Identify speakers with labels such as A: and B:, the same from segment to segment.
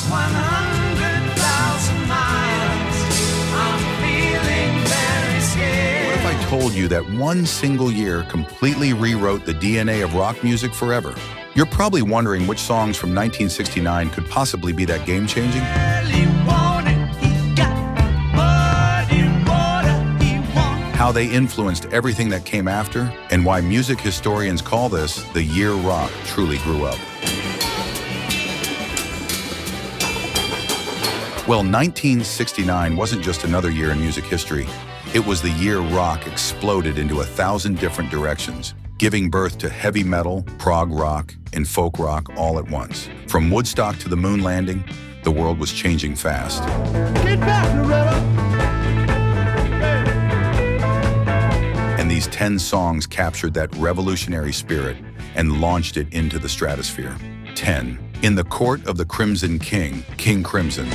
A: 100,000 miles. I'm feeling very scared.
B: What if I told you that one single year completely rewrote the DNA of rock music forever? You're probably wondering which songs from 1969 could possibly be that game-changing. How they influenced everything that came after, and why music historians call this the year rock truly grew up. Well, 1969 wasn't just another year in music history. It was the year rock exploded into 1,000 different directions, giving birth to heavy metal, prog rock, and folk rock all at once. From Woodstock to the moon landing, the world was changing fast.
C: Get back, Loretta!
B: And these 10 songs captured that revolutionary spirit and launched it into the stratosphere. 10. In the Court of the Crimson King, King Crimson.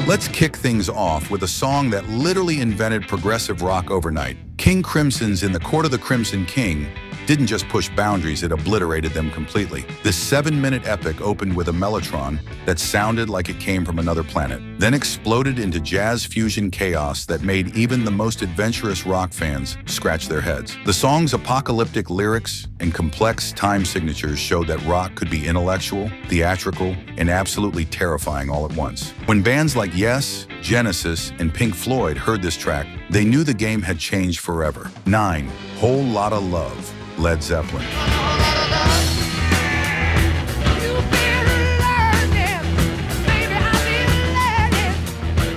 B: Let's kick things off with a song that literally invented progressive rock overnight. King Crimson's In the Court of the Crimson King didn't just push boundaries, it obliterated them completely. This 7-minute epic opened with a mellotron that sounded like it came from another planet, then exploded into jazz fusion chaos that made even the most adventurous rock fans scratch their heads. The song's apocalyptic lyrics and complex time signatures showed that rock could be intellectual, theatrical, and absolutely terrifying all at once. When bands like Yes, Genesis, and Pink Floyd heard this track, they knew the game had changed forever. 9. Whole Lotta Love, Led Zeppelin.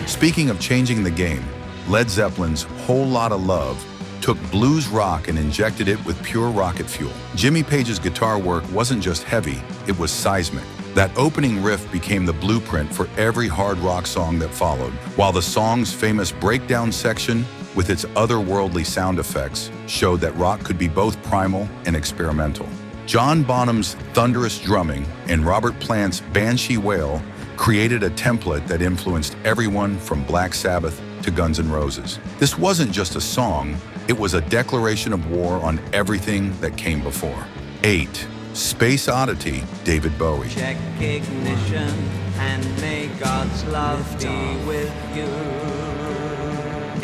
B: Speaking of changing the game, Led Zeppelin's Whole Lotta Love took blues rock and injected it with pure rocket fuel. Jimmy Page's guitar work wasn't just heavy, it was seismic. That opening riff became the blueprint for every hard rock song that followed, while the song's famous breakdown section, with its otherworldly sound effects, showed that rock could be both primal and experimental. John Bonham's thunderous drumming and Robert Plant's Banshee wail created a template that influenced everyone from Black Sabbath to Guns N' Roses. This wasn't just a song, it was a declaration of war on everything that came before. 8. Space Oddity, David Bowie.
A: Check ignition and may God's love be with you.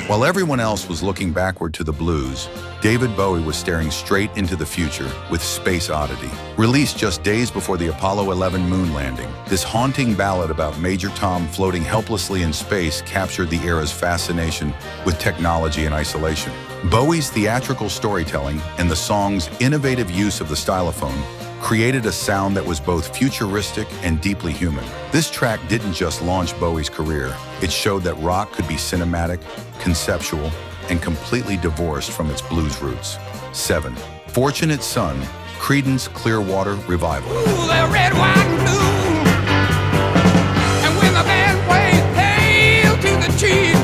B: While everyone else was looking backward to the blues, David Bowie was staring straight into the future with Space Oddity. Released just days before the Apollo 11 moon landing, this haunting ballad about Major Tom floating helplessly in space captured the era's fascination with technology and isolation. Bowie's theatrical storytelling and the song's innovative use of the stylophone created a sound that was both futuristic and deeply human. This track didn't just launch Bowie's career, it showed that rock could be cinematic, conceptual, and completely divorced from its blues roots. 7. Fortunate Son, Creedence Clearwater Revival.
C: Ooh, the red, white, and blue. And when the band plays Hail to the Chief.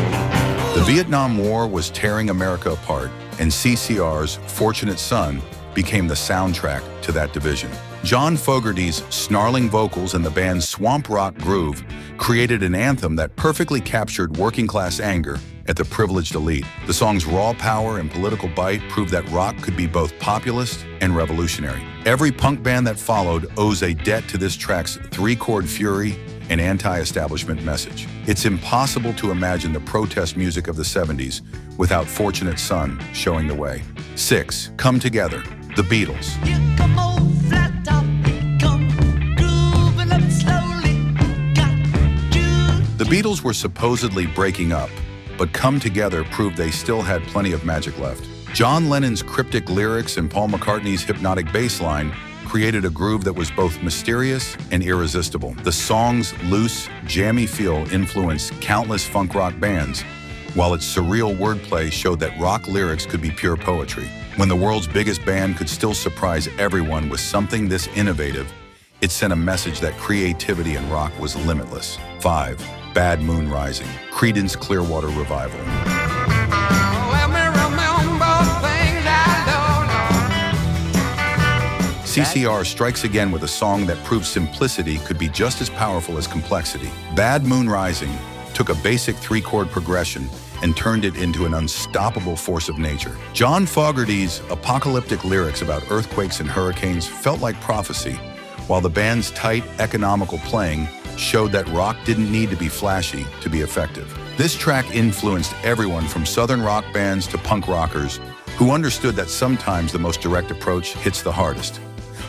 B: The Vietnam War was tearing America apart, and CCR's Fortunate Son became the soundtrack to that division. John Fogerty's snarling vocals and the band's swamp rock groove created an anthem that perfectly captured working-class anger at the privileged elite. The song's raw power and political bite proved that rock could be both populist and revolutionary. Every punk band that followed owes a debt to this track's 3-chord fury and anti-establishment message. It's impossible to imagine the protest music of the 70s without Fortunate Son showing the way. 6. Come Together, The Beatles. The Beatles were supposedly breaking up, but Come Together proved they still had plenty of magic left. John Lennon's cryptic lyrics and Paul McCartney's hypnotic bass line created a groove that was both mysterious and irresistible. The song's loose, jammy feel influenced countless funk rock bands, while its surreal wordplay showed that rock lyrics could be pure poetry. When the world's biggest band could still surprise everyone with something this innovative, it sent a message that creativity in rock was limitless. 5. Bad Moon Rising, Creedence Clearwater Revival. CCR strikes again with a song that proves simplicity could be just as powerful as complexity. Bad Moon Rising took a basic 3-chord progression and turned it into an unstoppable force of nature. John Fogerty's apocalyptic lyrics about earthquakes and hurricanes felt like prophecy, while the band's tight, economical playing showed that rock didn't need to be flashy to be effective. This track influenced everyone from southern rock bands to punk rockers who understood that sometimes the most direct approach hits the hardest.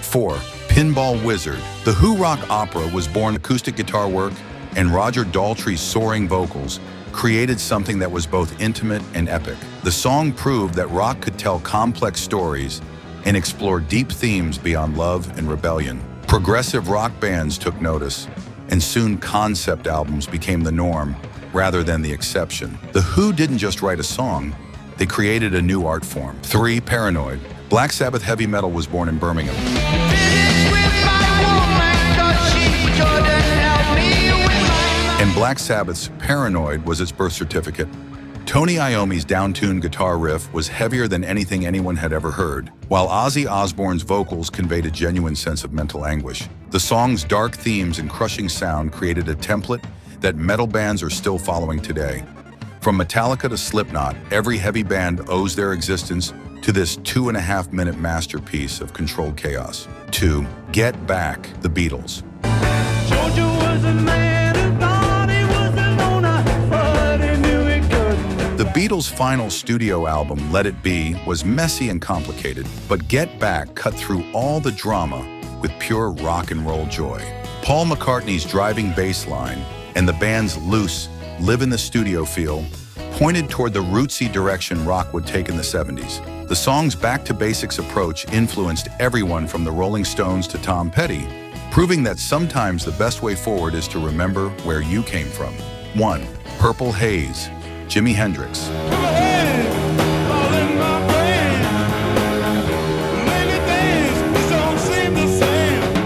B: 4. Pinball Wizard. The Who rock opera was born acoustic guitar work, and Roger Daltrey's soaring vocals created something that was both intimate and epic. The song proved that rock could tell complex stories and explore deep themes beyond love and rebellion. Progressive rock bands took notice, and soon concept albums became the norm rather than the exception. The Who didn't just write a song, they created a new art form. 3. Paranoid. Black Sabbath heavy metal was born in Birmingham. And Black Sabbath's Paranoid was its birth certificate. Tony Iommi's down-tuned guitar riff was heavier than anything anyone had ever heard, while Ozzy Osbourne's vocals conveyed a genuine sense of mental anguish. The song's dark themes and crushing sound created a template that metal bands are still following today. From Metallica to Slipknot, every heavy band owes their existence to this 2.5-minute masterpiece of controlled chaos. 2. Get Back, the Beatles.
D: Georgia was a man who thought he was a loner, but he knew he couldn't.
B: The Beatles' final studio album, Let It Be, was messy and complicated, but Get Back cut through all the drama with pure rock and roll joy. Paul McCartney's driving bass line and the band's loose, live-in-the-studio feel pointed toward the rootsy direction rock would take in the 70s. The song's back-to-basics approach influenced everyone from the Rolling Stones to Tom Petty, proving that sometimes the best way forward is to remember where you came from. 1. Purple Haze, Jimi Hendrix.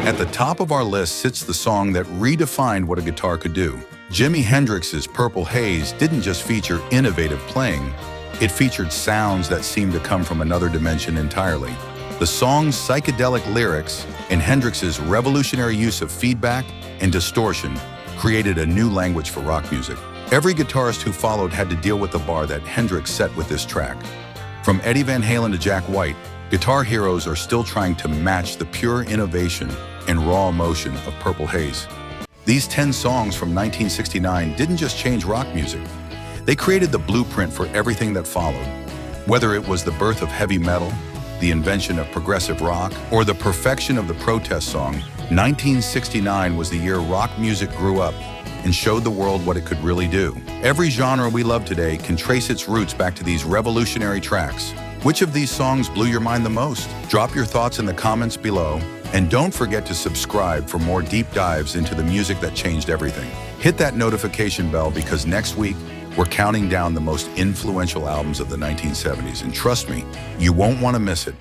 B: At the top of our list sits the song that redefined what a guitar could do. Jimi Hendrix's Purple Haze didn't just feature innovative playing, it featured sounds that seemed to come from another dimension entirely. The song's psychedelic lyrics and Hendrix's revolutionary use of feedback and distortion created a new language for rock music. Every guitarist who followed had to deal with the bar that Hendrix set with this track. From Eddie Van Halen to Jack White, guitar heroes are still trying to match the pure innovation and raw emotion of Purple Haze. These 10 songs from 1969 didn't just change rock music. They created the blueprint for everything that followed. Whether it was the birth of heavy metal, the invention of progressive rock, or the perfection of the protest song, 1969 was the year rock music grew up and showed the world what it could really do. Every genre we love today can trace its roots back to these revolutionary tracks. Which of these songs blew your mind the most? Drop your thoughts in the comments below, and don't forget to subscribe for more deep dives into the music that changed everything. Hit that notification bell because next week, we're counting down the most influential albums of the 1970s, and trust me, you won't want to miss it.